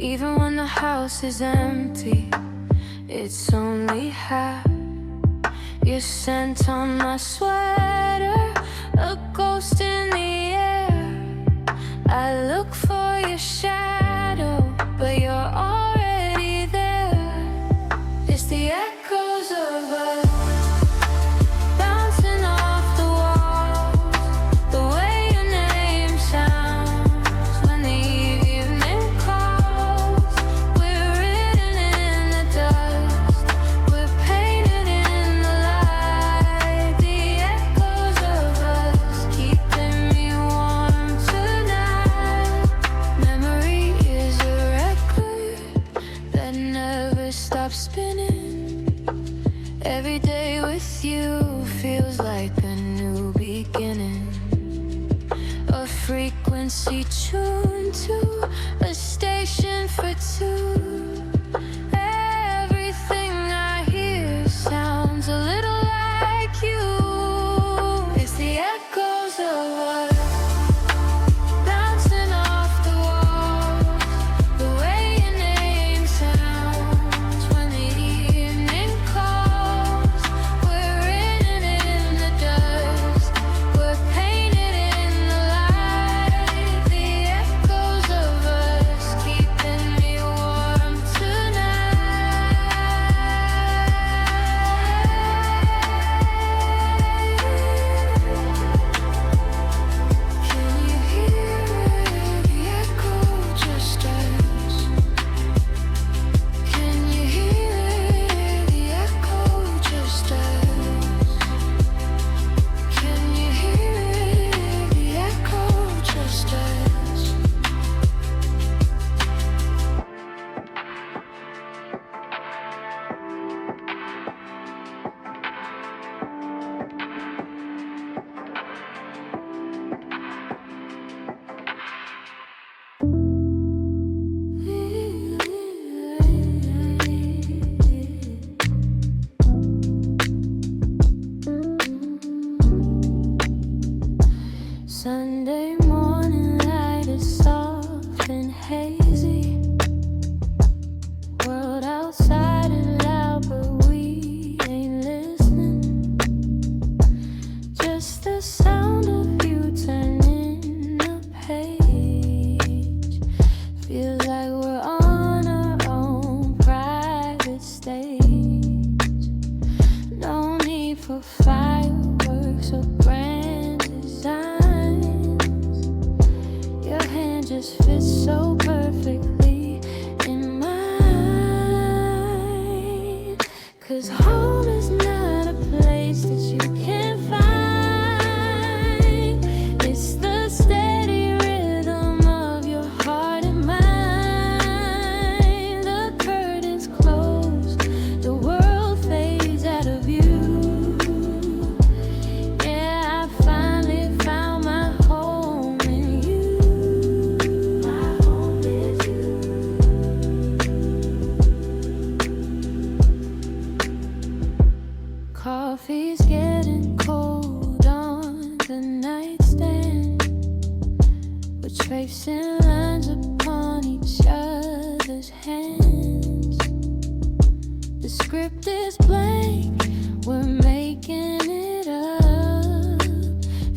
Even when the house is empty, it's only half. Your scent on my sweater, a ghost in the air. I look for your shadow, but you're already there. It's the echoes of us bouncing off the walls, the way your name sounds when the evening calls. We're written in the dust, we're painted in the light. The echoes of us keeping me warm tonight. Memory is a record that never stops spinning. Every day with you feels like a new beginning. A frequency tuned to a station for two. Everything I hear sounds a little like you. It's the echoes of us bouncing off the walls, the way your name sounds when the evening calls. We're written in the dust, we're painted in the light. The echoes of us keeping me warm tonight. Can you hear it? The echo just us. Can you hear it? The echo just us. Can you hear it? The echo just us. Sunday morning light is soft and hazy. World outside is loud, but we ain't listening. Just the sound of you turning the page. Feels like we're on our own private stage. No need for fireworks or grand designs. Your hand just fits so perfectly in mine. 'Cause home is not a place that you can find. It's the steady rhythm of your heart and mind. The curtains close, the world fades out of view. Yeah, I finally found my home in you. My home is you. Coffee's getting cold on the nightstand. We're tracing lines upon each other's hands. The script is blank, we're making it up.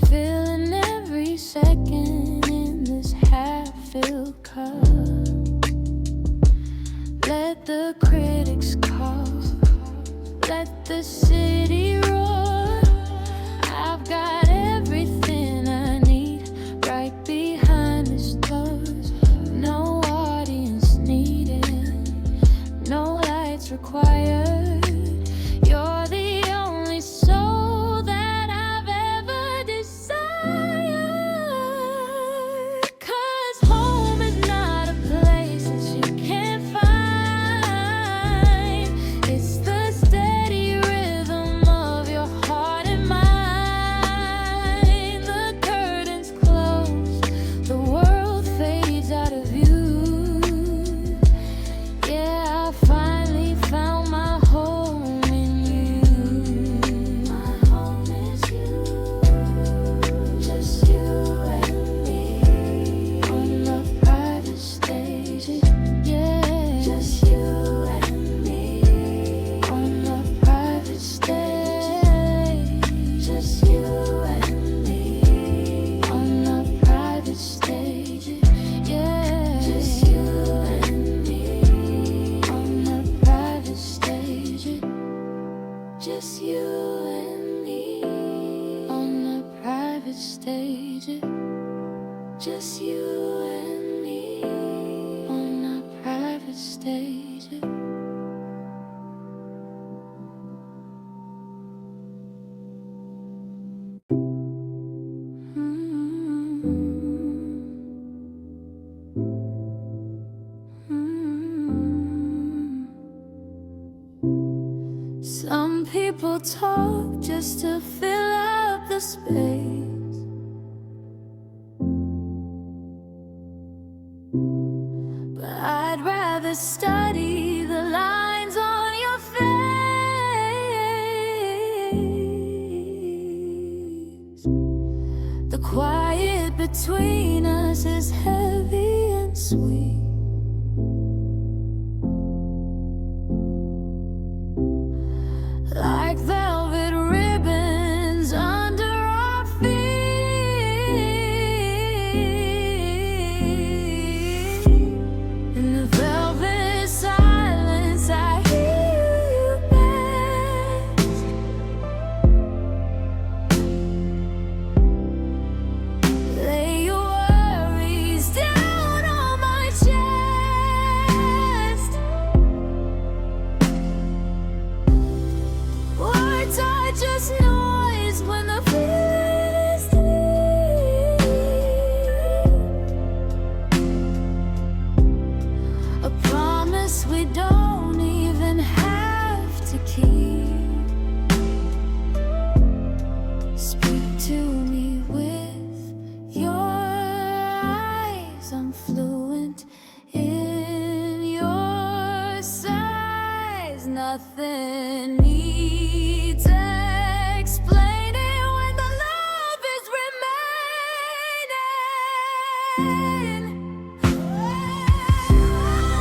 Filling every second in this half-filled cup. Let the critics cough, let the city roar. I've got everything I need right behind this doors. No audience needed, no lights required. You're the only soul that I've ever desired. 'Cause home is not a place that you can't find. It's the steady rhythm stages. Some people talk just to fill up the space, but I'd rather study the lines on your face. The quiet between us is heavy and sweet. Like velvet ribbons under our feet. In the velvet silence, I hear you best. Lay your worries down on my chest. Words are just noise when the feeling is deep. A promise we don't even have to keep. Speak to me with your eyes. I'm fluent in your size. Nothing needs explaining when the love is remaining.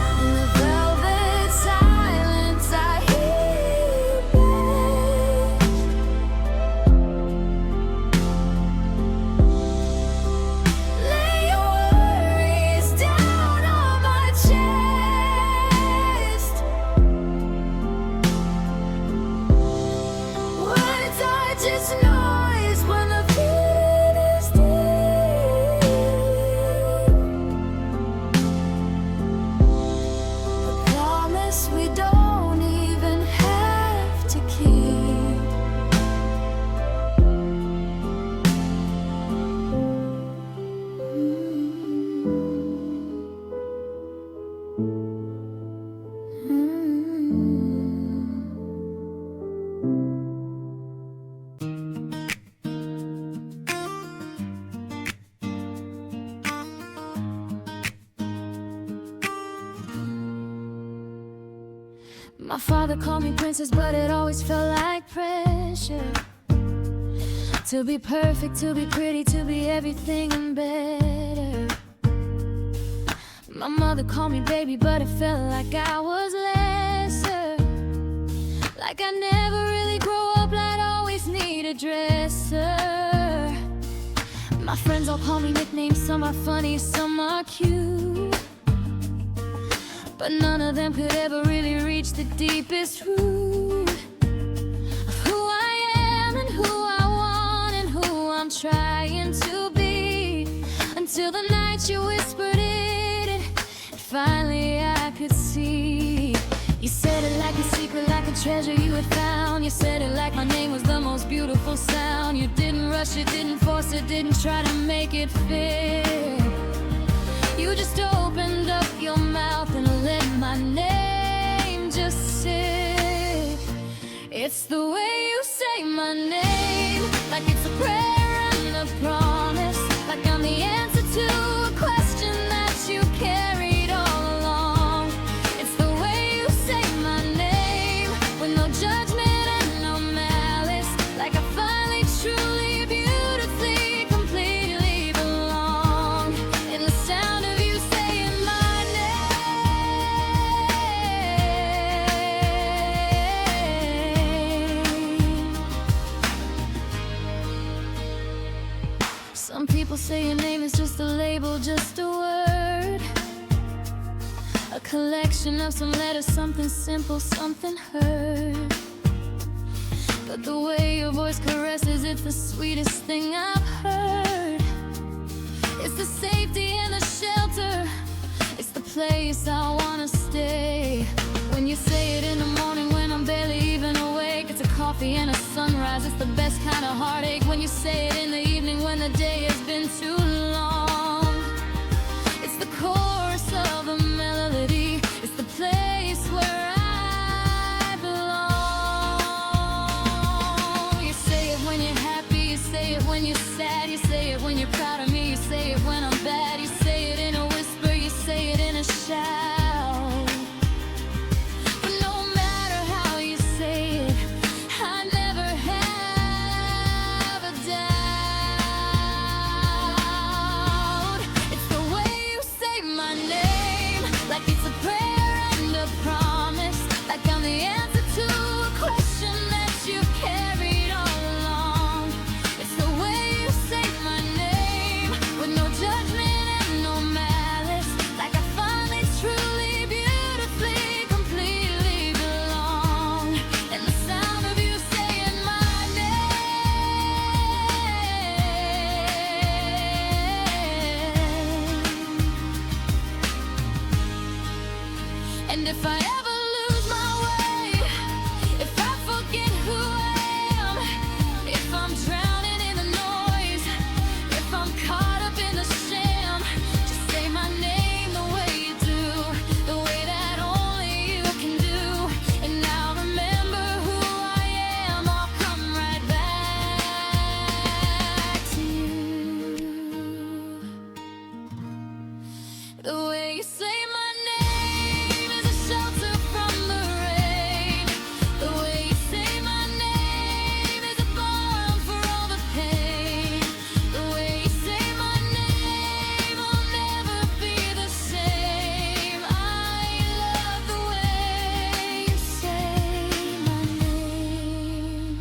In the velvet silence, I hear you best. Lay your worries down on my chest. Words are just noise when the feeling is deep. A promise we don't even have to keep. My father called me princess, but it always felt like pressure. To be perfect, to be pretty, to be everything and better. My mother called me baby, but it felt like I was lesser. Like I never really grow up, I'd always need a dresser. My friends all call me nicknames, some are funny, some are cute, but none of them could ever really reach the deepest root of who I am and who I want and who I'm trying to be. Until the night you whispered it, and finally I could see. You said it like a secret, like a treasure you had found. You said it like my name was the most beautiful sound. You didn't rush it, didn't force it, didn't try to make it fit. You just opened up your mouth and let my name just sit. It's the way you say my name, like it's a prayer and a promise, like I'm the answer to a question that you carried all along. It's the way you say my name, with no judgment and no malice, like I finally truly beautifully completely belong in the sound of you saying my name. Some people say your name is just a label, just a word, a collection of some letters, something simple, something heard. But the way your voice caresses, it's the sweetest thing I've heard. It's the safety and the shelter, it's the place I wanna stay. coffee and a sunrise. It's the best kind of heartache when you say it in the evening when the day has been too long. It's the chorus of a melody. It's the place where I belong. You say it when you're happy, you say it when you're sad, you say it when you're proud of me, you say it when I'm bad, you say it in a whisper, you say it in a shout. But no matter how you say it, I never have a doubt. It's the way you say my name, like it's a prayer and a promise, like I'm the answer to a question that you've carried all along. It's the way you say my name, with no judgment and no malice, like I finally, truly, beautifully, completely belong. And the sound of you saying my name. And if I ever lose my way, if I forget who I am, if I'm drowning in the noise, if I'm caught up in the sham, just say my name the way you do, the way that only you can do. And I'll remember who I am, I'll come right back to you. The way you say my name is a shelter from the rain. The way you say my name is a balm for all the pain. The way you say my name, I'll never be the same. I love the way you say my name.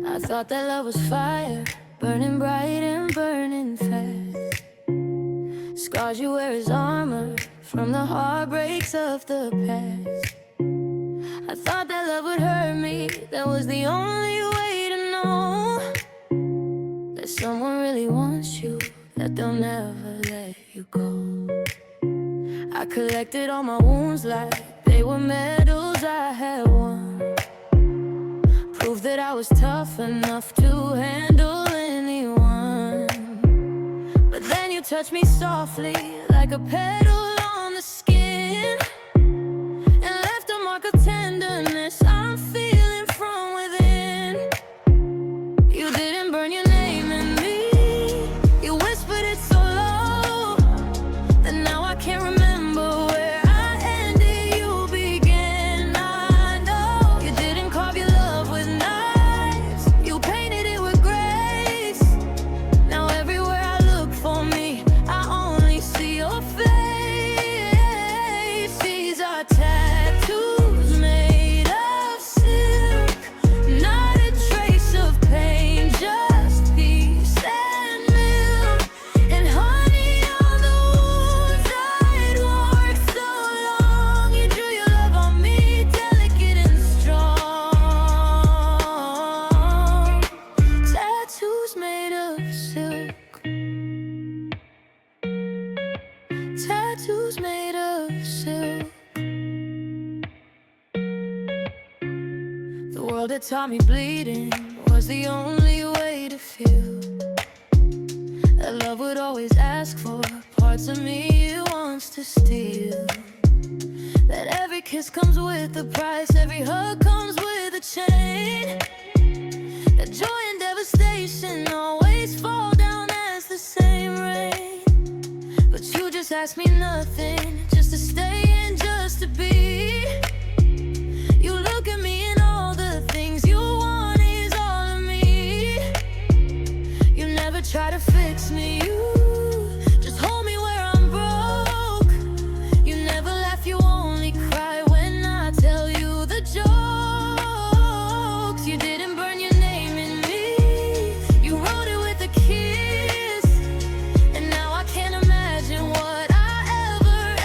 I thought that love was fire, burning bright and burning fast. Scars you wear as armor from the heartbreaks of the past. I thought that love would hurt me, that was the only way to know that someone really wants you, that they'll never let you go. I collected all my wounds like they were medals I had won. Proof that I was tough enough to handle anyone. But then you touched me softly like a petal on the skin, and left a mark of tenderness I'm feeling from within. You didn't burn your name in me, you whispered it so low that now I can't remember where I ended, you began. I know you didn't carve your love with knives, you painted it with grace. Now everywhere I look for me, I only see your face. These are tattoos made of silk, not a trace of pain, just peace and milk and honey on the wounds I'd worked so long. You drew your love on me, delicate and strong. Tattoos made of silk, tattoos made of silk. The world that taught me bleeding was the only way to feel that love would always ask for parts of me it wants to steal. That every kiss comes with a price, every hug comes with a chain. That joy and devastation always fall down as the same rain. But you just asked me nothing, just to stay and just to be. You look at me and all the things you want is all of me. You never try to fix me, you just hold me where I'm broke. You never laugh, you only cry when I tell you the jokes. You didn't burn your name in me, you wrote it with a kiss. And now I can't imagine what I ever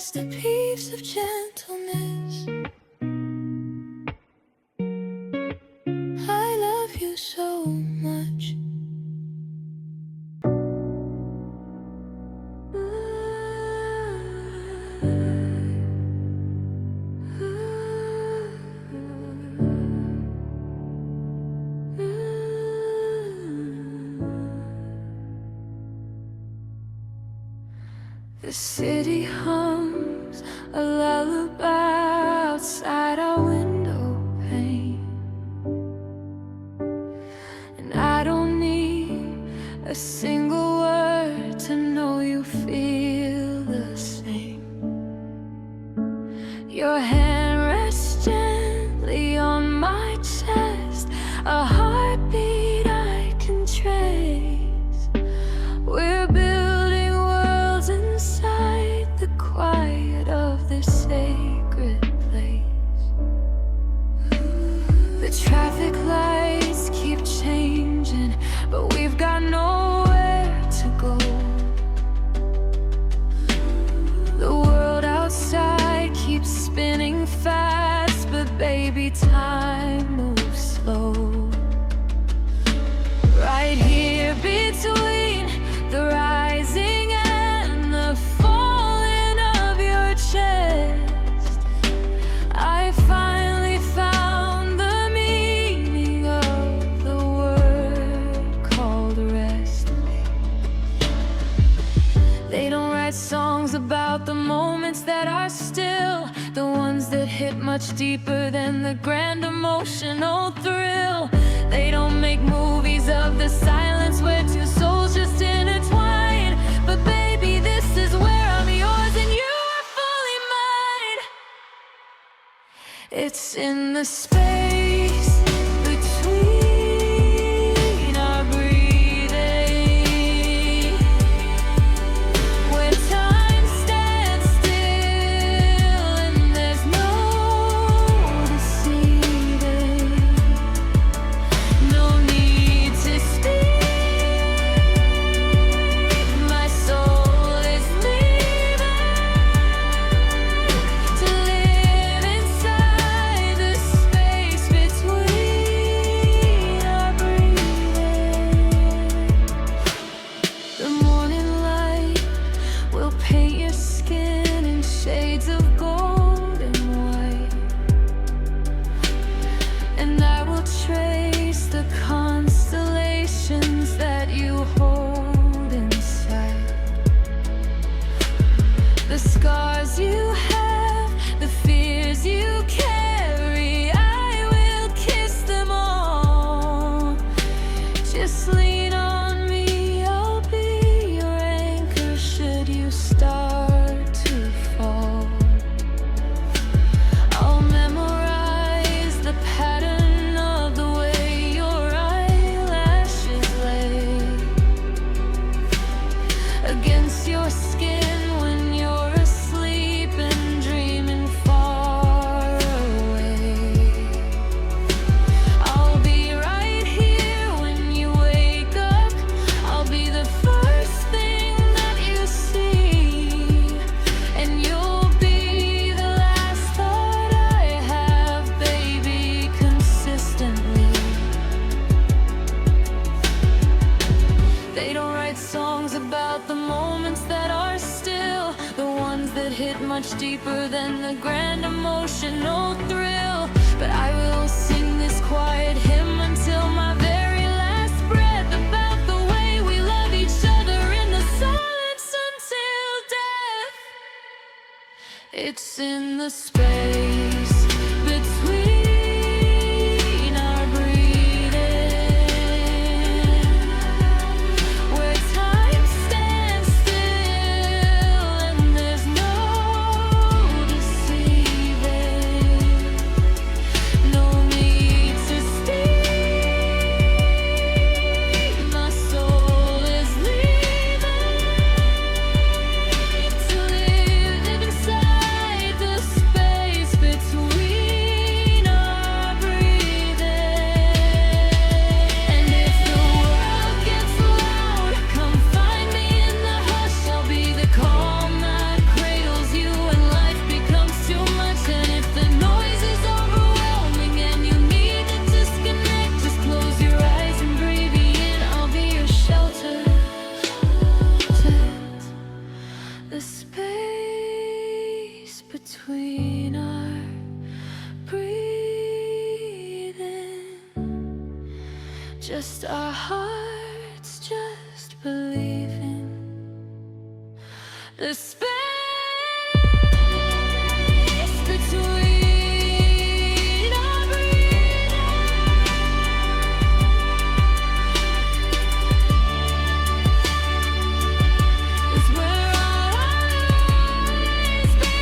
masterpiece of gentleness. I love you so much. The city hums a lullaby outside our window pane, and I don't need a single word to know you feel the same. Your hand rests gently on my chest, a heartbeat I can trace. We're building worlds inside the quiet of this sacred place. The traffic lights keep changing, but we've got nowhere to go. The world outside keeps spinning fast, but baby, time moves slow. Right here between the rising and the falling of your chest, I finally found the meaning of the word called rest. They don't write songs about the moments that are still, the ones that hit much deeper than the grand emotional thrill. They don't make movies of the silence where two souls just intertwine. But baby, this is where I'm yours and you are fully mine. It's in the space between our breathing, where time stands still and there's no deceiving. No need to speak, my soul is leaving to live inside the space between our breathing. The morning light will paint your skin in shades of gold and white, and I will trace the constellations that you hold inside. The scars you have, the fears you carry, I will kiss them all. Just lean on me, I'll be your anchor should you start to fall. I'll memorize the pattern of the way your eyelashes lay against your skin when you're asleep and dreaming far away. I'll be right here when you wake up. I'll be the first thing that you see, and you'll be the last thought I have, baby, consistently. They don't write songs about the moments that are still, the ones that hit much deeper than the grand emotional thrill. But I will sing this quiet hymn until my very last breath, about the way we love each other in the silence until death. It's in the space between our breathing, where time stands still and there's no deceiving. No need to speak, my soul is leaving to live inside the space between between our breathing, just our hearts just believing. The space between our breathing is where I'll always be,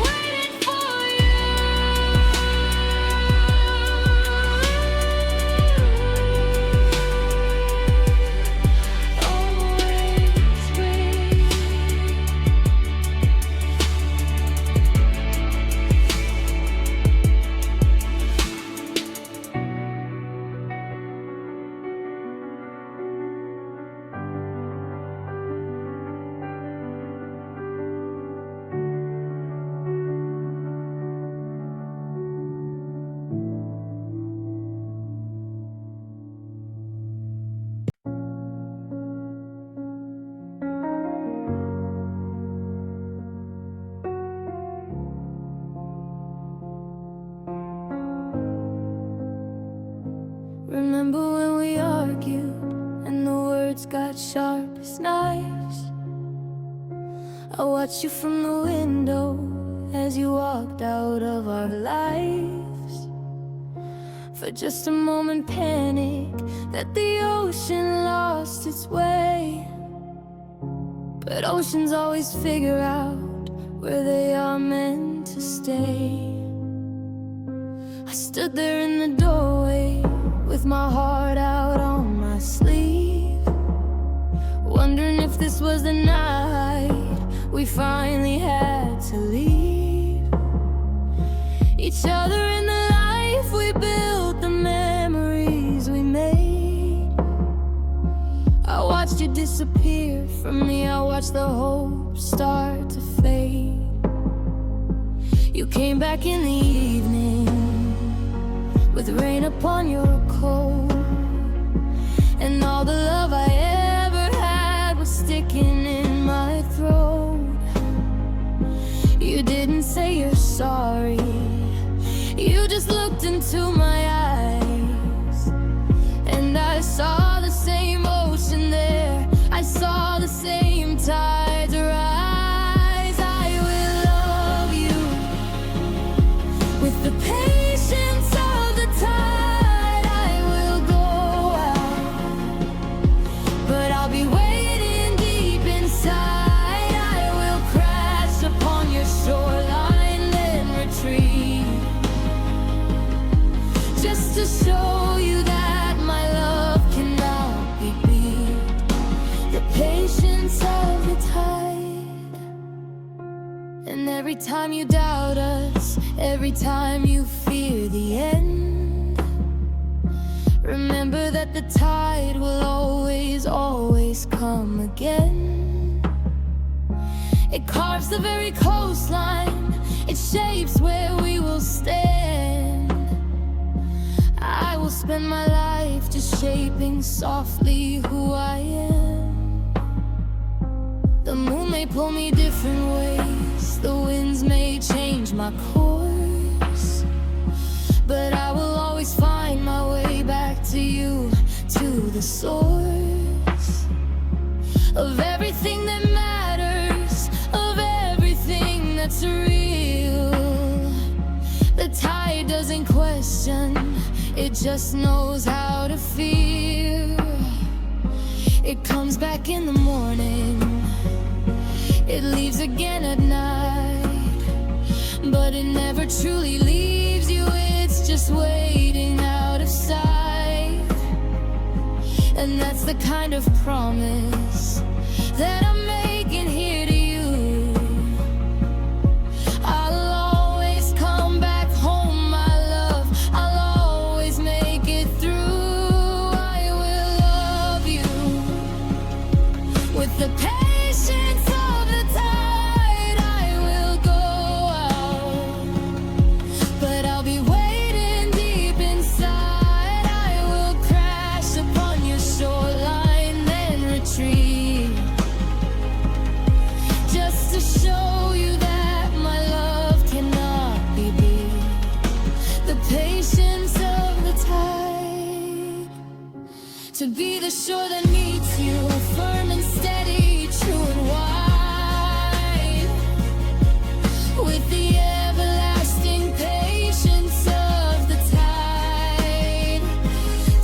waiting for you. Always be. Remember when we argued and the words got sharp as knives? I watched you from the window as you walked out of our lives. For just a moment, panic that the ocean lost its way. But oceans always figure out where they are meant to stay. I stood there in the doorway with my heart out on my sleeve, wondering if this was the night we finally had to leave each other in the life we built, the memories we made. I watched you disappear from me, I watched the hope start to fade. You came back in the evening with rain upon your coat, and all the love I ever had was sticking in my throat. You didn't say you're sorry, you just looked into my eyes, and I saw the same ocean there, I saw the same tides rise. I will love you with the patience of the tide. I will go out, but I'll be waiting deep inside. I will crash upon your shoreline, then retreat, just to show you that my love cannot be beat. The patience of the tide. And every time you doubt us, every time you fear the end, remember that the tide will always, always come again. It carves the very coastline, it shapes where we will stand. I will spend my life just shaping softly who I am. The moon may pull me different ways, the winds may change my course, but I will always find my way back to you, to the source of everything that matters, of everything that's real. The tide doesn't question, it just knows how to feel. It comes back in the morning, it leaves again at night, but it never truly leaves you, it's just waiting out of sight. And that's the kind of promise that I'm making here to you. I'll always come back home, my love, I'll always make it through. I will love you with the patience of the tide. I will go out, but I'll be waiting deep inside. I will crash upon your shoreline, then retreat, to be the shore that meets you, firm and steady, true and wide, with the everlasting patience of the tide,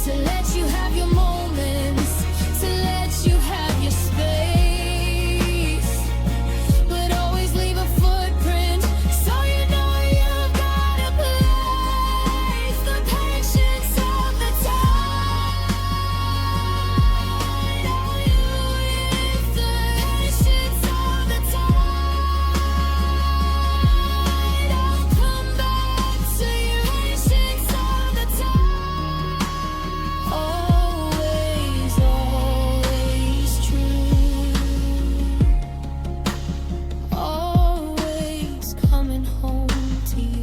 to let you have your moments, to let you have your space, but always leave a footprint so you know you've got a place. The patience of the tide, oh, you is the patience of the tide. I'll come back to you, patience of the tide. Always, always true. Always coming home to you.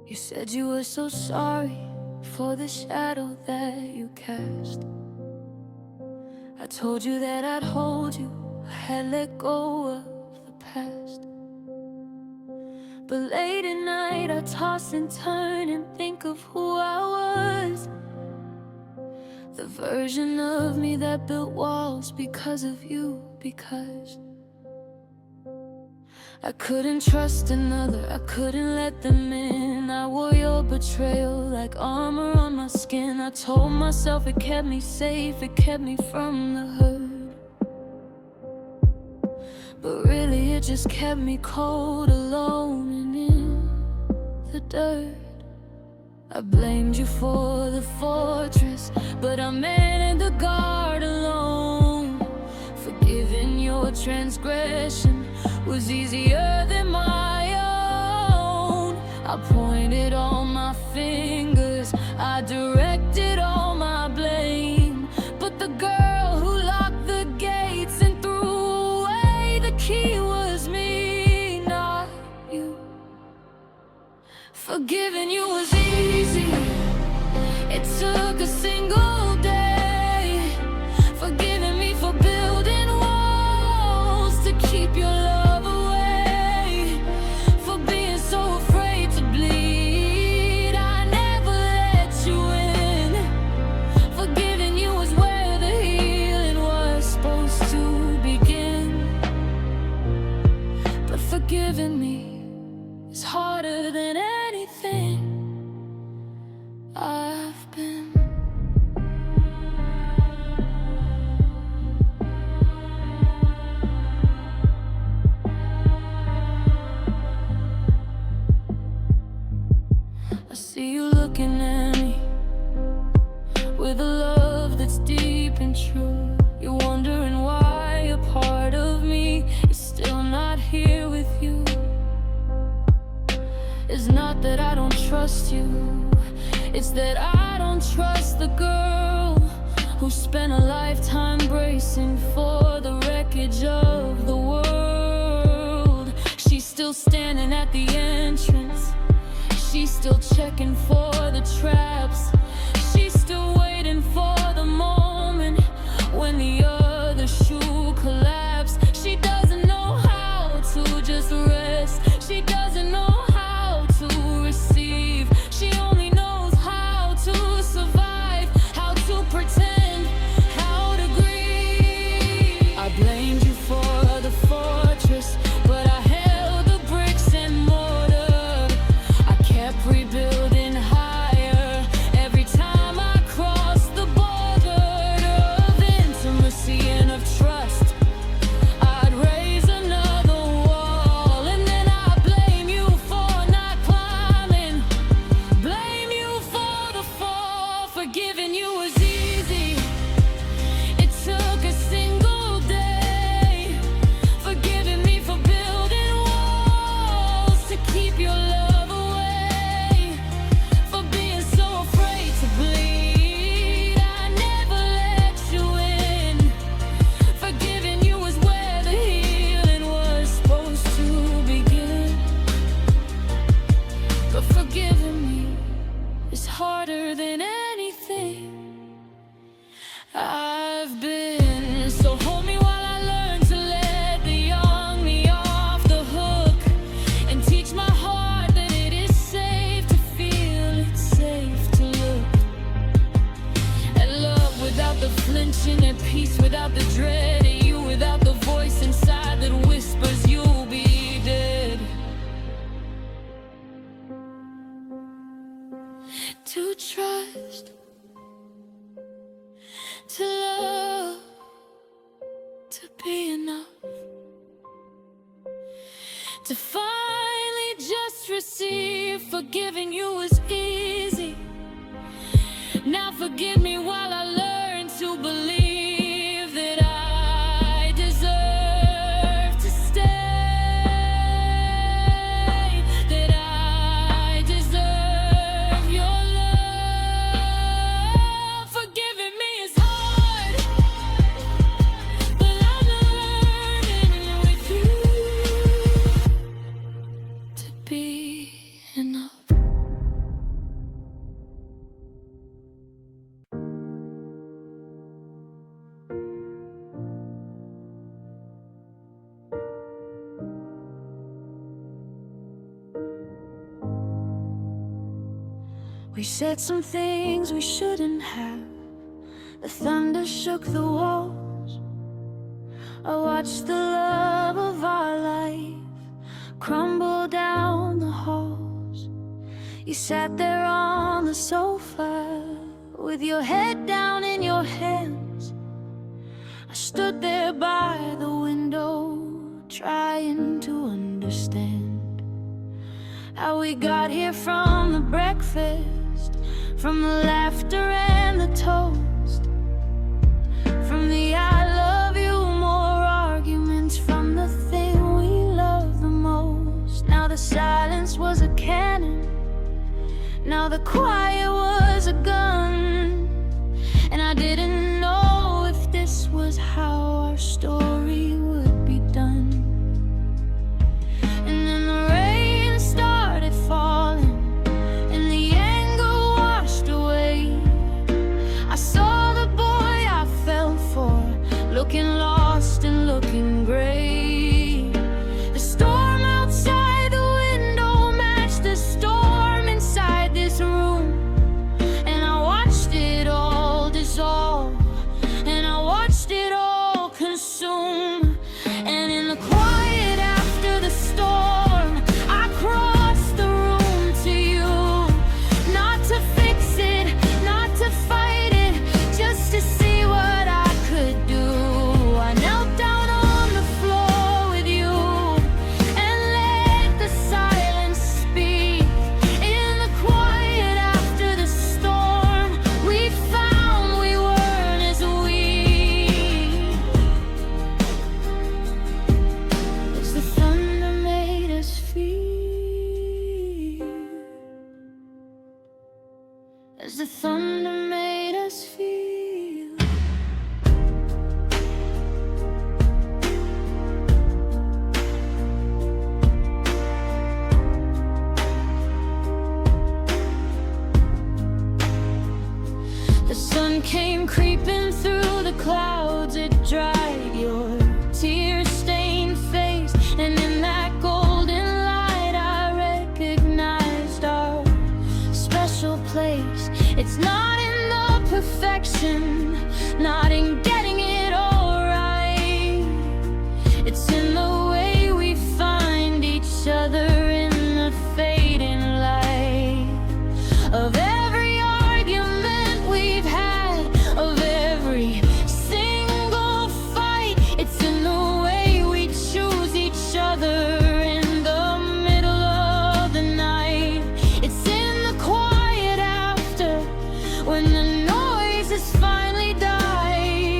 You said you were so sorry for the shadow that you cast. I told you that I'd hold you, I had let go of the past. But late at night I toss and turn and think of who I was, the version of me that built walls because of you, because I couldn't trust another, I couldn't let them in. I wore your betrayal like armor on my skin. I told myself it kept me safe, it kept me from the hurt, but really it just kept me cold, alone and in the dirt. I blamed you for the fortress, but I managed the guard alone. Forgiving your transgression was easier than my own. I pointed all my fingers, I directed all my blame, but the girl who locked the gates and threw away the key was me, not you. Forgiving you was easy, it took a single day. Forgiving me for building walls to keep your love away, for being so afraid to bleed. I never let you in. Forgiving you was where the healing was supposed to begin, but forgiving me is harder than anything I've been. I see you looking at me with a love that's deep and true. You're wondering why a part of me is still not here with you. It's not that I don't trust you, it's that I don't trust the girl who spent a lifetime bracing for the wreckage of the world. She's still standing at the entrance, she's still checking for the traps, she's still waiting for the moment when the other shoe collapsed. She doesn't know how to just rest, she doesn't know how to receive, she only knows how to survive, how to pretend, how to grieve. I blamed you for the fortress, but I held the bricks and mortar. I kept rebuilding high to be enough, to finally just receive. Forgiving you was easy. Now forgive me while I learn to believe that I deserve to stay, that I deserve your love. Forgiving me is hard, but I'm learning with you to be enough. We said some things we shouldn't have. The thunder shook the walls. I watched the love of our life crumble down the halls. You sat there on the sofa with your head down in your hands. I stood there by the window trying to understand how we got here, from the breakfast, from the laughter and the toast, from the I love you more arguments, from the thing we love the most. Now the silence was a cannon, now the quiet was a gun, and I didn't know if this was how our story would be done. And then the rain started falling, and the anger washed away. I saw the boy I fell for, looking lost and looking gray. The storm outside the window matched the storm inside this room, and I watched it all dissolve, and I watched it all consume. And in the quiet after the storm, I crossed the room to you, not to fix it, not to fight it, just to see what I could do. I knelt down on the floor with you and let the silence speak. In the quiet after the storm, we found we weren't as weak as the thunder made us feel, as the thunder made us feel. The sun came creeping through the clouds, it dried your tear-stained face, and in that golden light I recognized our special place. It's not in the perfection, not in getting it all right. It's in the way we find each other in the fading light of every argument we've had, of every single fight. It's in the way we choose each other in the middle of the night. It's in the quiet after, when the noise has finally died.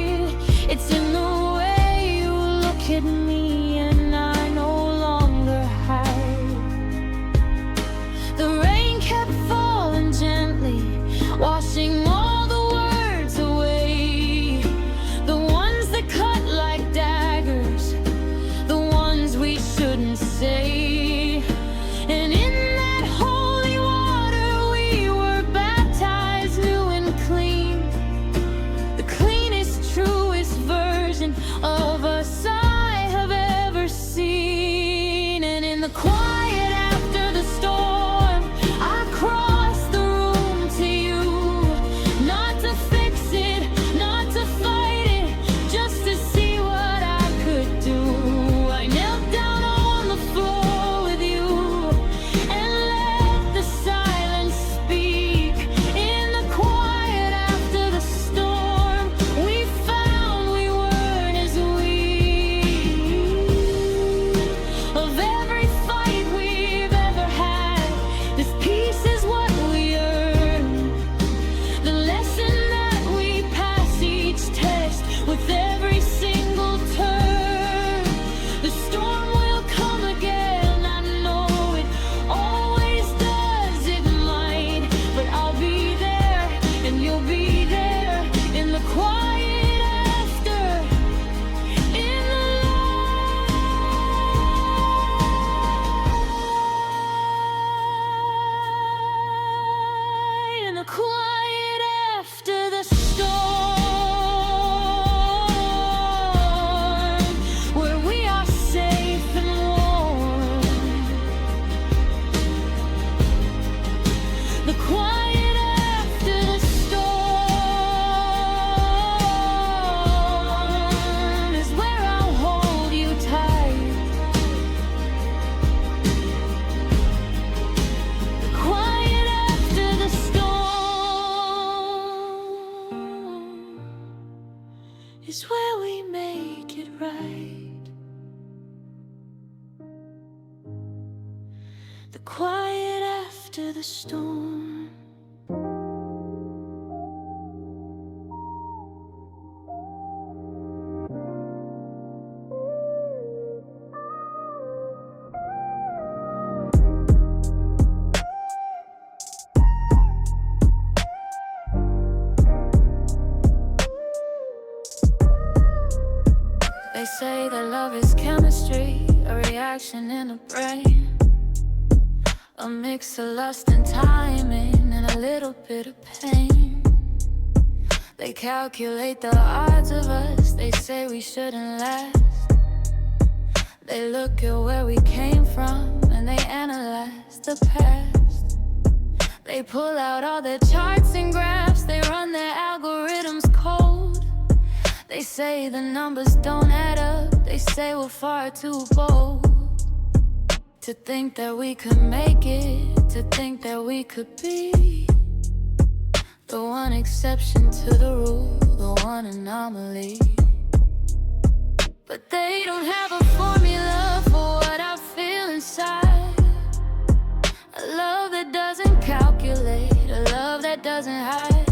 the quiet after the storm. They say that love is chemistry, a reaction in the brain, a mix of lust and timing, and a little bit of pain. They calculate the odds of us, they say we shouldn't last. They look at where we came from, and they analyze the past. They pull out all their charts and graphs, they run their algorithms cold. They say the numbers don't add up, they say we're far too bold to think that we could make it, to think that we could be the one exception to the rule, the one anomaly. But they don't have a formula for what I feel inside. A love that doesn't calculate, a love that doesn't hide.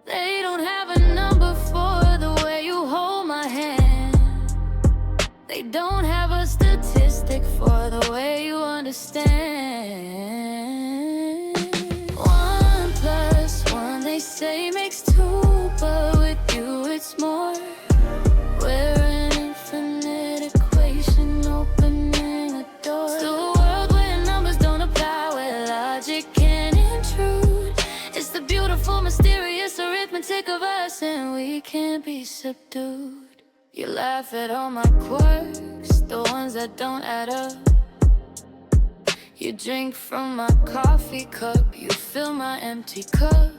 They don't have a number for the way you hold my hand. They don't have a statistic for the way you understand. 1 + 1, they say, makes 2, but with you it's more. We're an infinite equation opening a door to a world where numbers don't apply, where logic can't intrude. It's the beautiful, mysterious arithmetic of us, and we can't be subdued. You laugh at all my quirks, the ones that don't add up. You drink from my coffee cup, you fill my empty cup.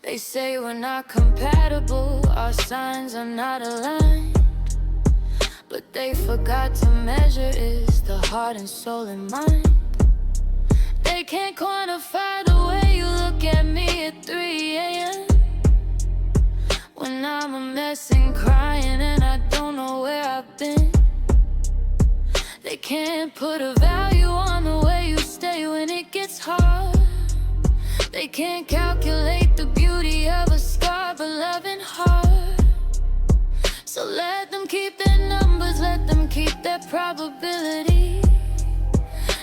They say we're not compatible, our signs are not aligned. But they forgot to measure is the heart and soul and mind. They can't quantify the way you look at me at 3 a.m. when I'm a mess and crying and I don't know where I've been. They can't put a value on the way you stay when it gets hard. They can't calculate the beauty of a scar, but loving hard. So let them keep their numbers, let them keep their probability.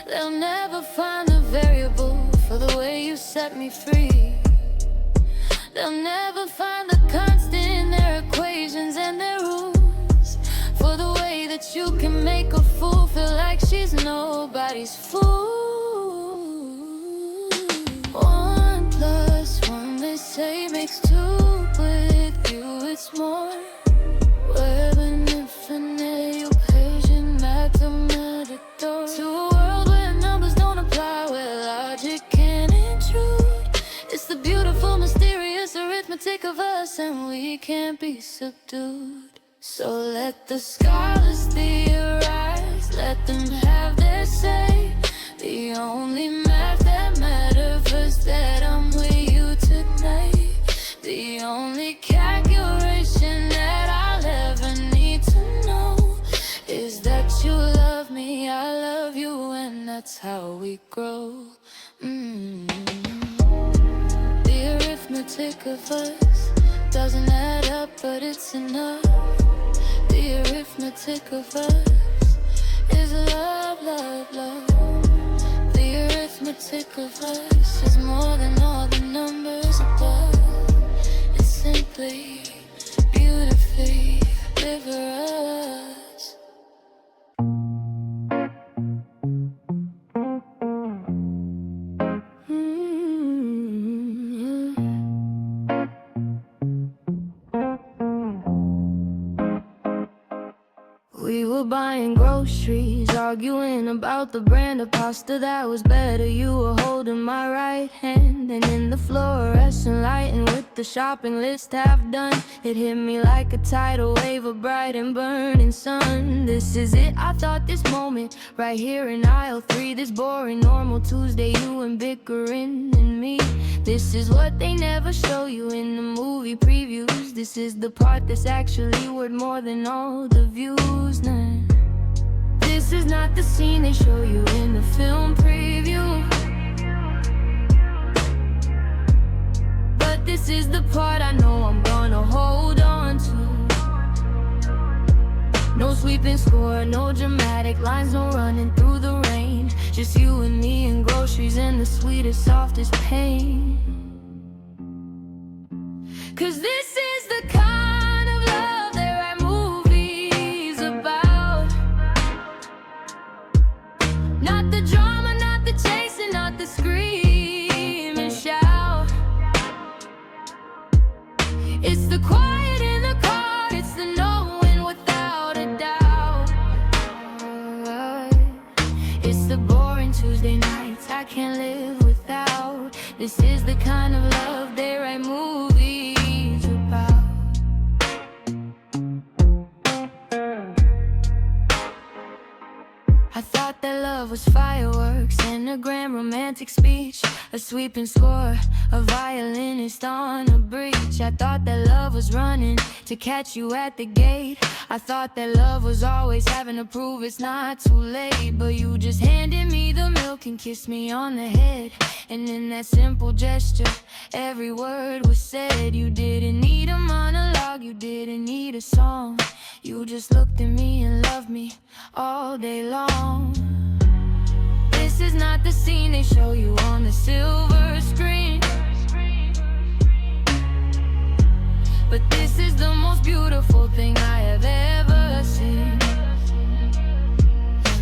They'll never find a variable for the way you set me free. They'll never find the constant in their equations and their rules for the way that you can make a fool feel like she's nobody's fool. 1 + 1, they say, makes 2, with you it's more. We're an infinite equation, mathematical to a world where numbers don't apply, where logic can't intrude. It's the beautiful, mysterious arithmetic of us, and we can't be subdued. So let the scholars theorize, let them have their say. The only math that matters that I'm with you tonight. The only calculation that I'll ever need to know is that you love me, I love you, and that's how we grow. The arithmetic of us doesn't add up, but it's enough. The arithmetic of us is love, love, love. The arithmetic of us is more than all the numbers above. It's simply, beautifully vigorous. We were buying groceries, arguing about the brand of pasta that was better. You were holding my right hand, and in the fluorescent light, and with the shopping list half done, it hit me like a tidal wave of bright and burning sun. This is it, I thought, this moment, right here in aisle 3. This boring normal Tuesday, you and bickering and me. This is what they never show you in the movie previews. This is the part that's actually worth more than all the views now. this is not the scene they show you in the film preview. But this is the part I know I'm gonna hold on to. No sweeping score, no dramatic lines, no running through the rain. Just you and me and groceries and the sweetest, softest pain. 'Cause this is the kind of love they write movies about. Not the drama, not the chasing, not the scream and shout. It's the quiet in the car, it's the knowing without a doubt. It's the boring Tuesday nights I can't live without. This is the kind of love they write movies about. I thought that love was fireworks and a grand romantic speech, a sweeping score, a violinist on a breach. I thought that love was running to catch you at the gate. I thought that love was always having to prove it's not too late. But you just handed me the milk and kissed me on the head. And in that simple gesture, every word was said. You didn't need a monologue, you didn't need a song. You just looked at me and loved me all day long. This is not the scene they show you on the silver screen. But this is the most beautiful thing I have ever seen.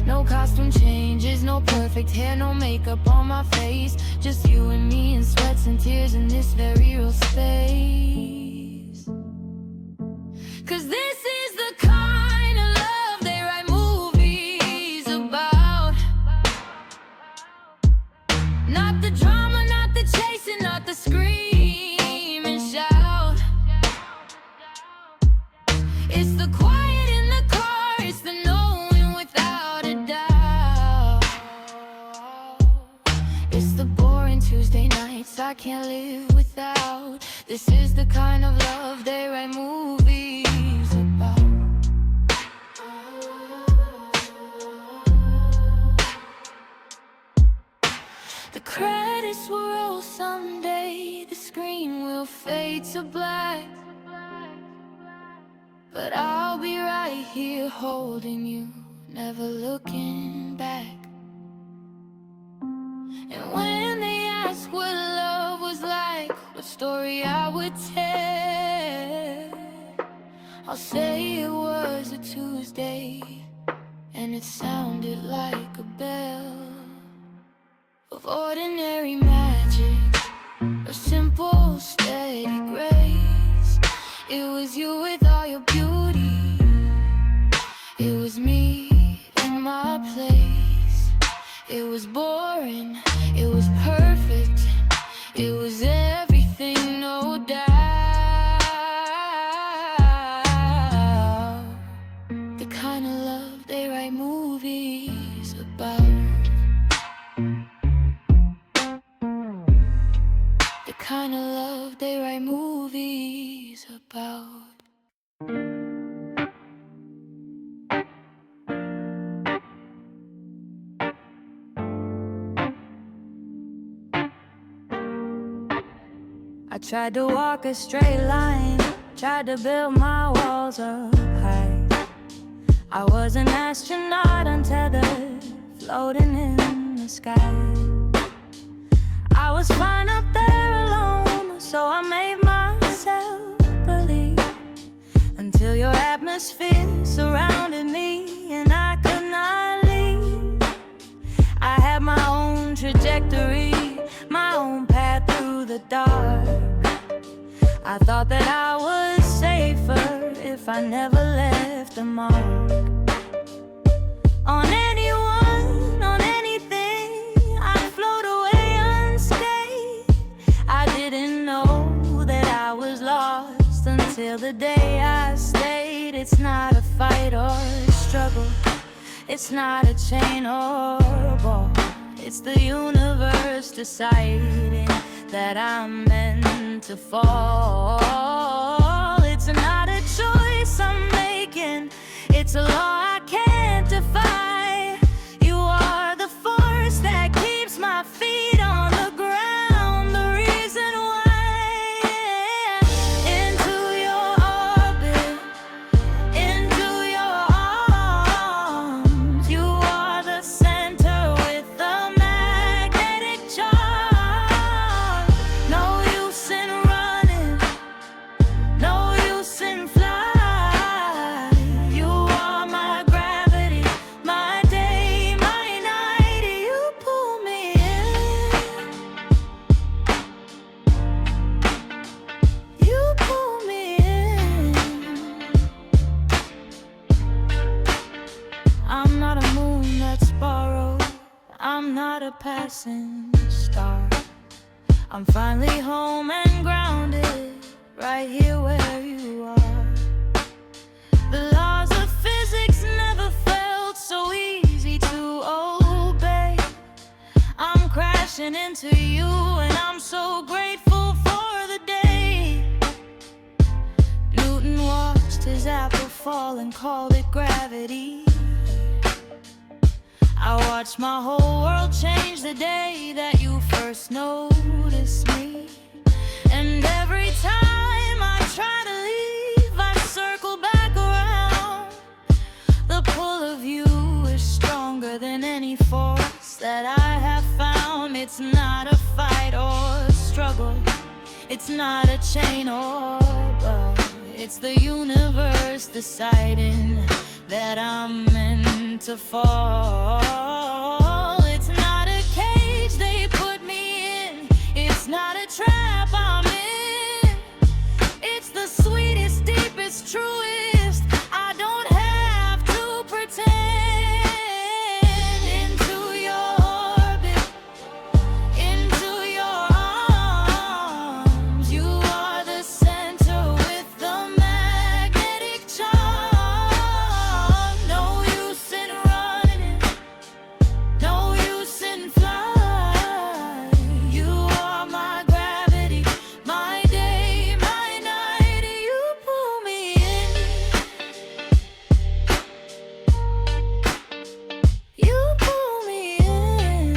No costume changes, no perfect hair, no makeup on my face. Just you and me in sweats and tears in this very real space. 'Cause this is the kind of love they write movies about. Not the drama, not the chasing, not the scream and shout. It's the quiet in the car, it's the knowing without a doubt. It's the boring Tuesday nights I can't live without. This is the kind of love they write movies about. The credits will roll someday, the screen will fade to black. But I'll be right here holding you, never looking back. And when they ask what love was like, what story I would tell, I'll say it was a Tuesday, and it sounded like a bell of ordinary magic, of simple, steady grace. It was you with all your beauty, it was me in my place. It was boring, it was perfect, it was everything, no doubt. The kind of love they write movies about. The kind of love they write movies about. I tried to walk a straight line, tried to build my walls up high. I was an astronaut untethered, floating in the sky. I was fine up there alone, so I made myself believe, until your atmosphere surrounded me and I could not leave. I had my own trajectory, my own path through the dark. I thought that I was safer if I never left a mark on anyone, on anything. I'd float away unscathed. I didn't know that I was lost until the day I stayed. It's not a fight or a struggle, it's not a chain or a ball. It's the universe deciding that I'm meant to fall. It's not a choice I'm making, it's a law I can't defy. I'm not a passing star. I'm finally home and grounded, right here where you are. The laws of physics never felt so easy to obey. I'm crashing into you and I'm so grateful for the day. Newton watched his apple fall and called it gravity. I watched my whole world change the day that you first noticed me. And every time I try to leave, I circle back around. The pull of you is stronger than any force that I have found. It's not a fight or a struggle, it's not a chain or bug. It's the universe deciding that I'm meant to fall. It's not a cage they put me in, it's not a trap I'm in. It's the sweetest, deepest, truest. I don't have to pretend. Into your orbit, into your arms. You are the center with the magnetic charm. No use in running, no use in flight. You are my gravity, my day, my night. You pull me in, you pull me in.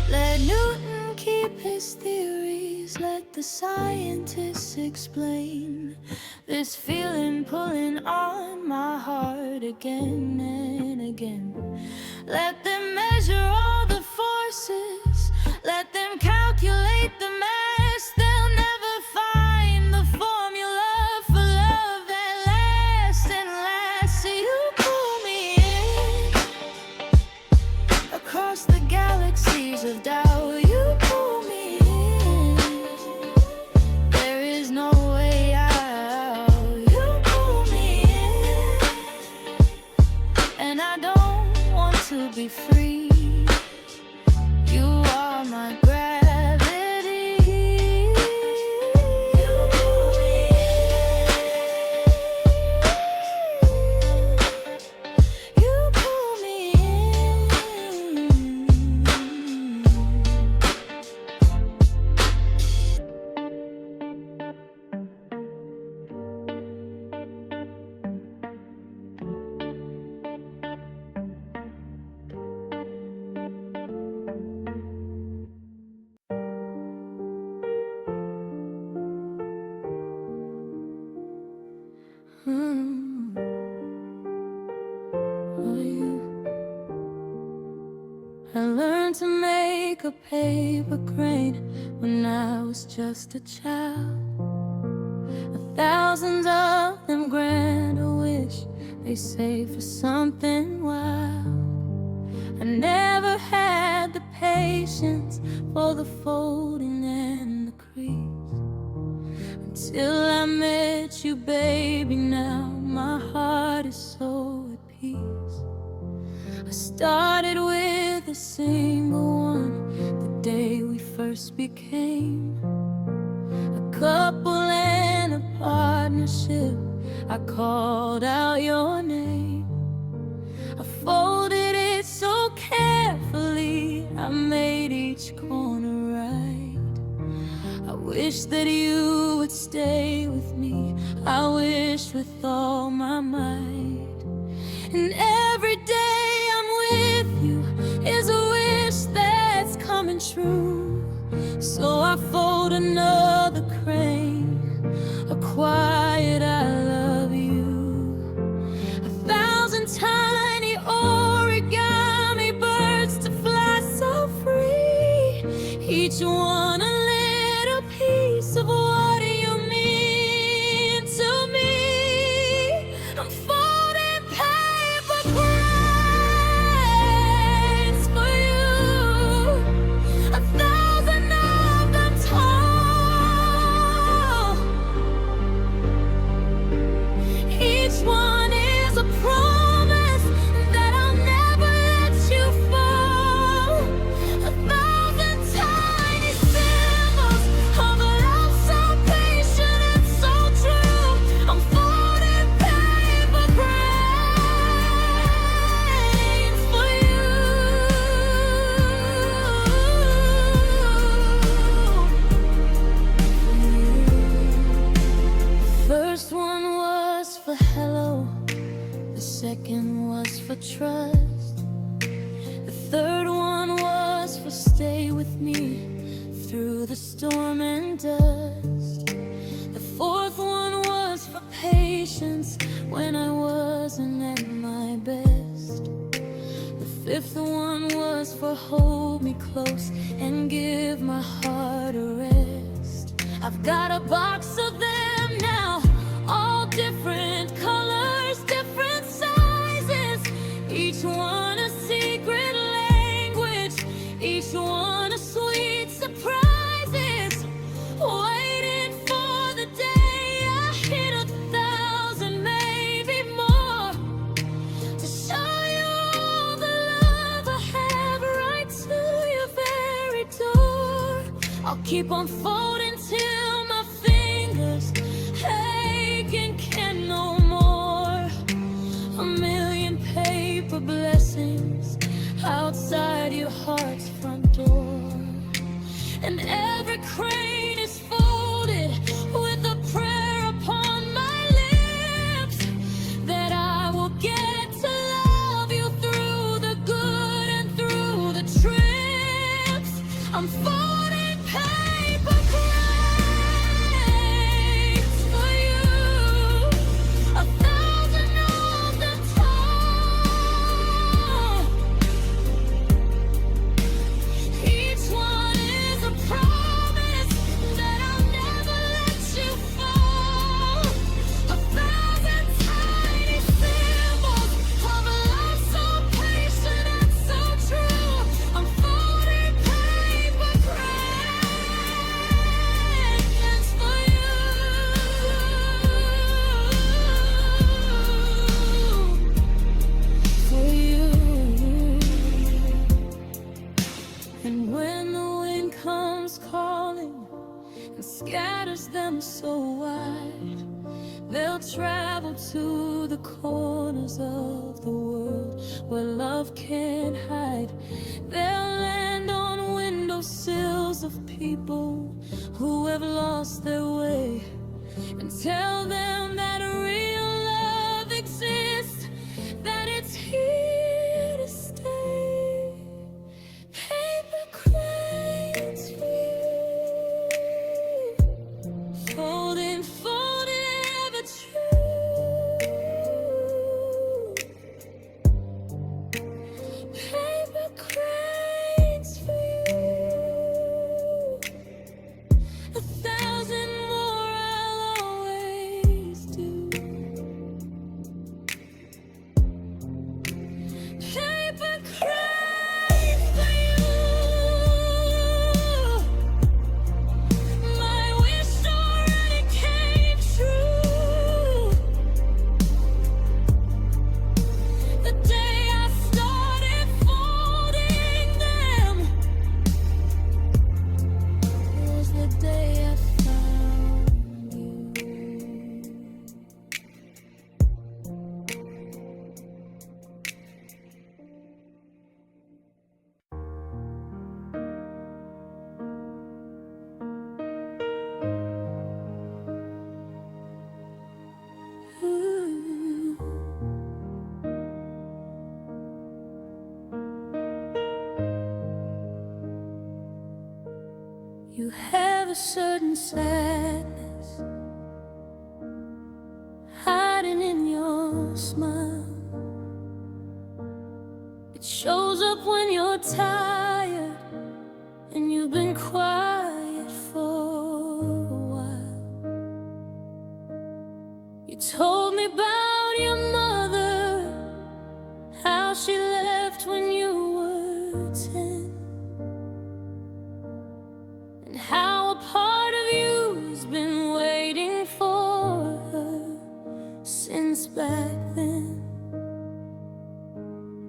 Let Newton keep his theories, let the scientists explain. This feeling pulling on my heart again and again. Let them measure all the forces, let them calculate the mass. They'll never find the formula for love that lasts and lasts. So you pull me in, across the galaxies of doubt. You pull me in, there is no way out. You pull me in, and I don't want to be free. You are my gravity. You pull me in, you pull me in. Oh, you. I learned to make a paper crane when I was just a child. Thousands of them grant a wish, they say, for something wild. I never had the patience for the folding and the crease until I met you, baby. Now my heart is so at peace. I started with a single one the day we first became a couple and a partnership. I called out your name, I folded it so carefully, I made each corner right. I wish that you would stay with me, I wish with all my might. And every day I'm with you is a wish that's coming true. So I fold another crane, a quiet I love you. 1,000 tiny origami birds to fly so free, each one a little piece of what you mean to me. I'm folding paper cranes for you, 1,000 of them tall. for hello, the second was for trust, the third one was for stay with me through the storm and dust. The fourth one was for patience when I wasn't at my best. The fifth one was for hold me close and give my heart a rest. I've got a box of them now, all different colors, different sizes, each one a secret language, each one a sweet surprises, waiting for the day I hit 1,000, maybe more, to show you all the love I have right to your very door. I'll keep on folding till my fingers ache and can no more. A million paper blessings outside your heart's front door, and every crane is folded with a prayer upon my lips that I will get to love you through the good and through the trips. I'm folding paper cranes for you, 1,000 old and tall. Each one is a promise that I'll never let you fall. 1,000 tiny symbols of love so patient and so true. I'm folding paper cranes for you. For you. And when the wind comes calling and scatters them so wide, they'll travel to the corners of the world where love can't hide. They'll land on windowsills of people who have lost their way, and tell them that real love exists, that it's here to stay. Paper cranes for you, folding, folded, ever true. Paper cranes for you, 1,000 more I'll always do. Paper cranes for you. My wish already came true. The day I started folding them was the day I found you. Ooh. You have a certain sadness hiding in your smile. It shows up when you're tired and you've been quiet for a while. You told me about your mother, how she left when you were 10, and how a part of you's been waiting for her since back then.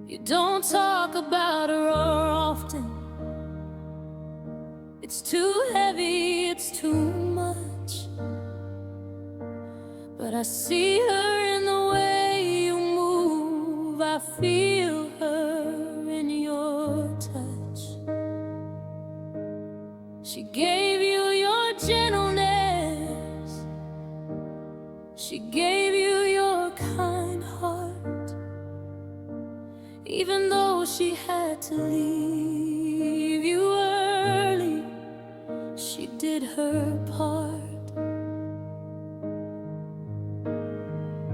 You don't talk about her often. It's too heavy, it's too much. But I see her in the way you move. I feel her in your touch. She gave you your gentleness. She gave you your Even though she had to leave you early, she did her part.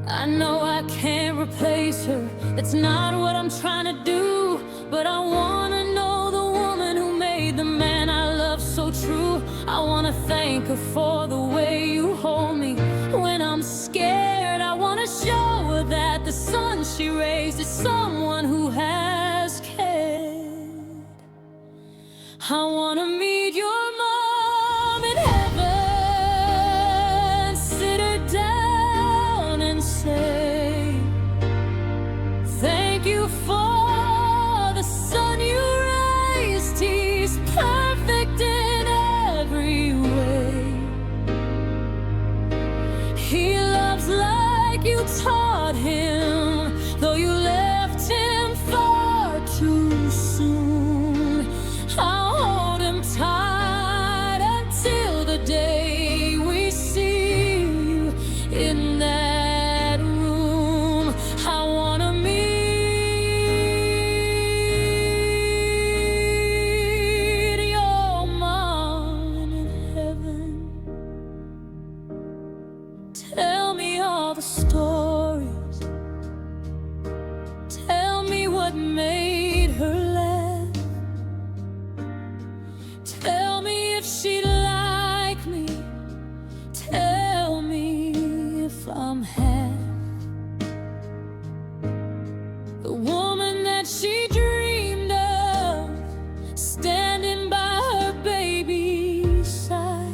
I know I can't replace her, that's not what I'm trying to do, but I wanna know the woman who made the man I love so true. I wanna thank her for the way you hold me when I'm scared. I wanna show her that the son she raised is someone who has cared. I wanna meet your mom in heaven, sit her down and say, thank you for the son you raised. He's perfect in every way. He loves like you taught him, though you left him far too soon. I'll hold him tight until the day we see you in that room. I wanna meet your mom in heaven. Tell me all the stories, tell me what made her laugh, tell me if she'd like me, tell me if I'm half the woman that she dreamed of, standing by her baby's side.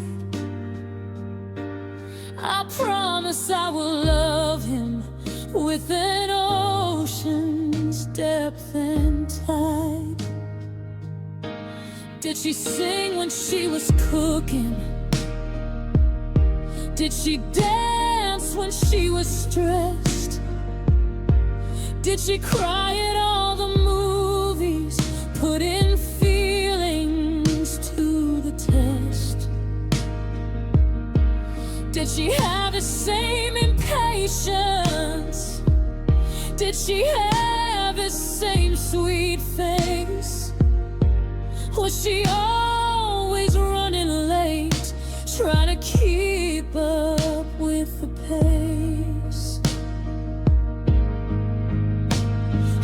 I promise I will love him with an ocean's depth and tide. Did she sing when she was cooking? Did she dance when she was stressed? Did she cry at all the movies, putting feelings to the test? Did she have the same impatience? Did she have the same sweet face? Was she always running late, trying to keep up with the pace?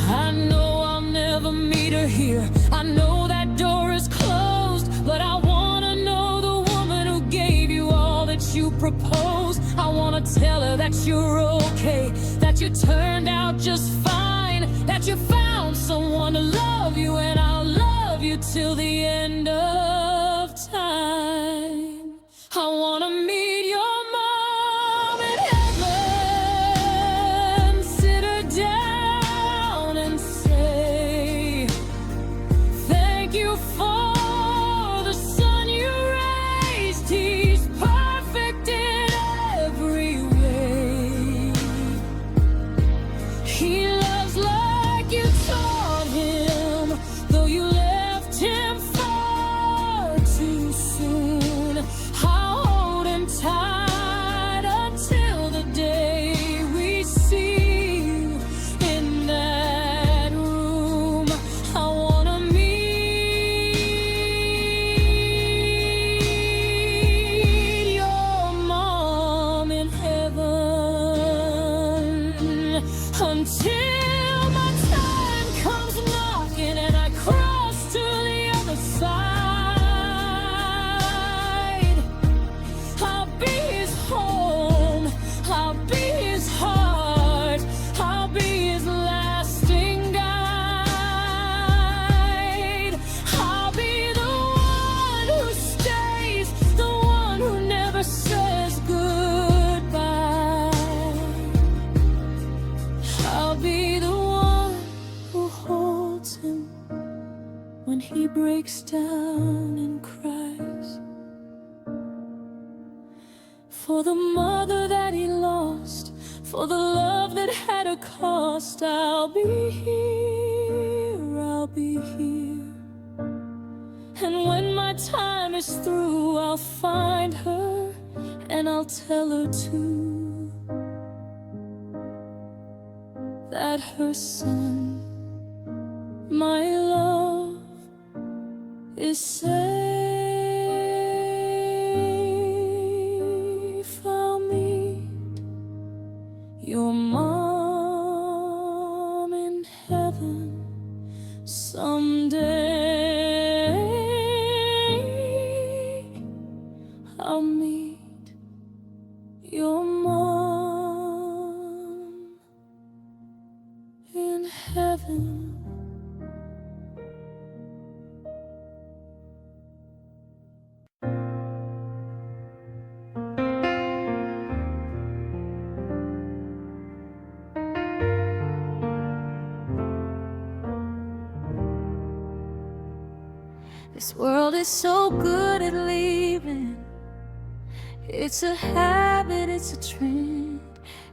I know I'll never meet her here, I know that door is closed, but I wanna know the woman who gave you all that you proposed. I wanna tell her that you're okay, that you turned out just fine, that you found someone to love you, and I'll love you till the end of time. I wanna meet your mom in heaven, sit her down and say, thank you for the son you raised. He's perfect in every way. He loves like you taught him, though you left him far too soon. I'll hold him tight until the day we see you in that room. I wanna meet your mom in heaven. Until my time comes knocking and I cross to the other side, I'll be his home, I'll be his heart, I'll be his lasting guide. I'll be the one who stays, the one who never says goodbye. I'll be the one who holds him when he breaks down and cries. For the mother that he lost, for the love that had a cost, I'll be here, I'll be here. And when my time is through, I'll find her and I'll tell her too that her son My love is safe. I'll meet your mom in heaven someday. I'll meet your mom in heaven. This world is so good at leaving. It's a habit, it's a trend.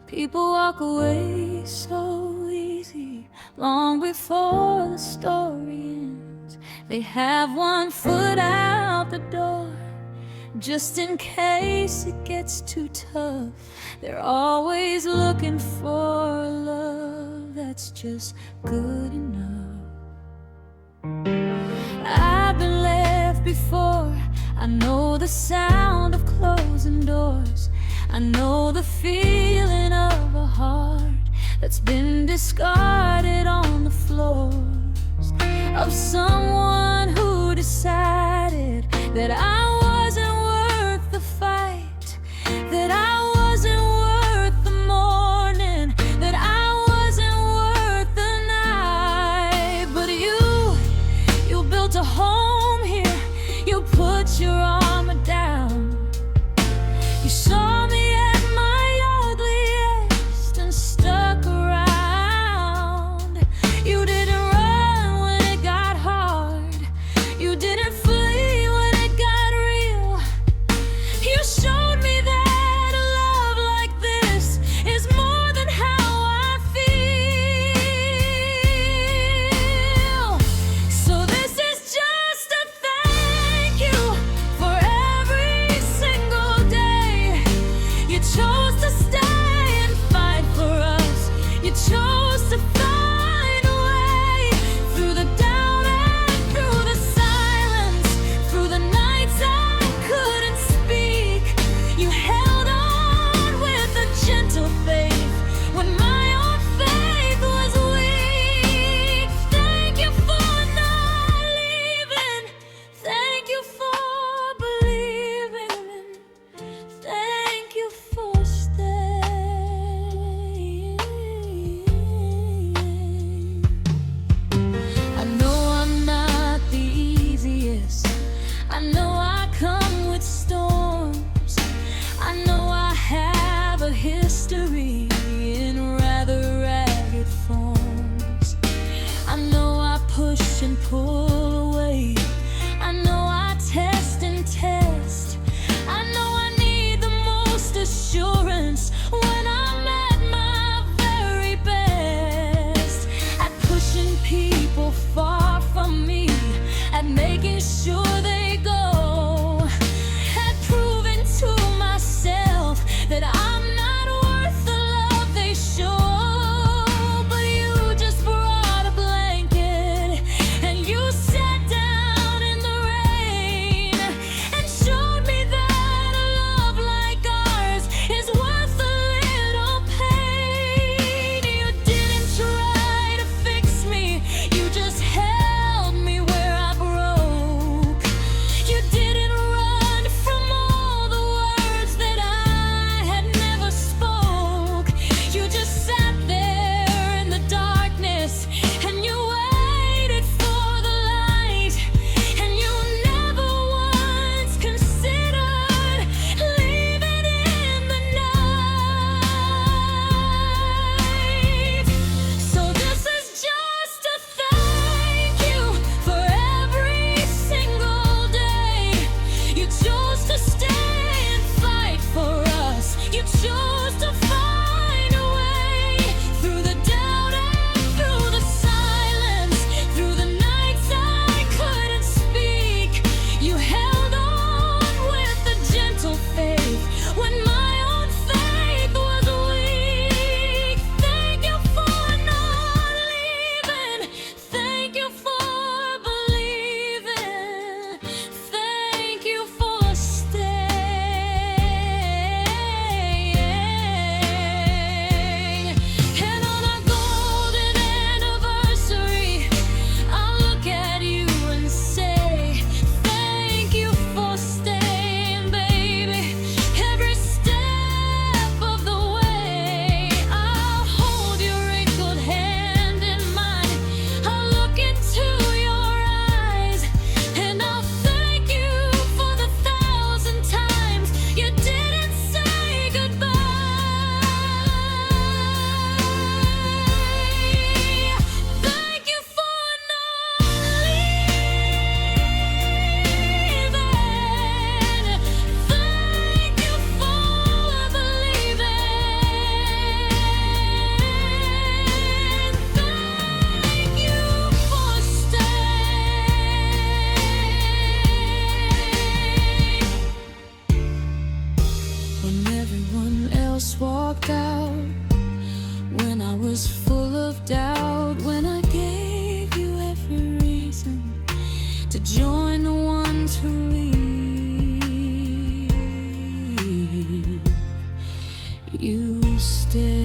People walk away so easy, long before the story ends. They have one foot out the door, just in case it gets too tough. They're always looking for love that's just good enough. I've been left before. I know the sound of closing doors. I know the feeling of a heart that's been discarded on the floors of someone who decided that I wasn't worth the fight, that I wasn't worth the morning, that I wasn't worth the night. But you built a home here. You put your armor down. You saw me at my ugliest and stuck around. You didn't run when it got hard. You didn't flee when it got real. when everyone else walked out, when I was full of doubt, when I gave you every reason to join the one to leave. You stayed.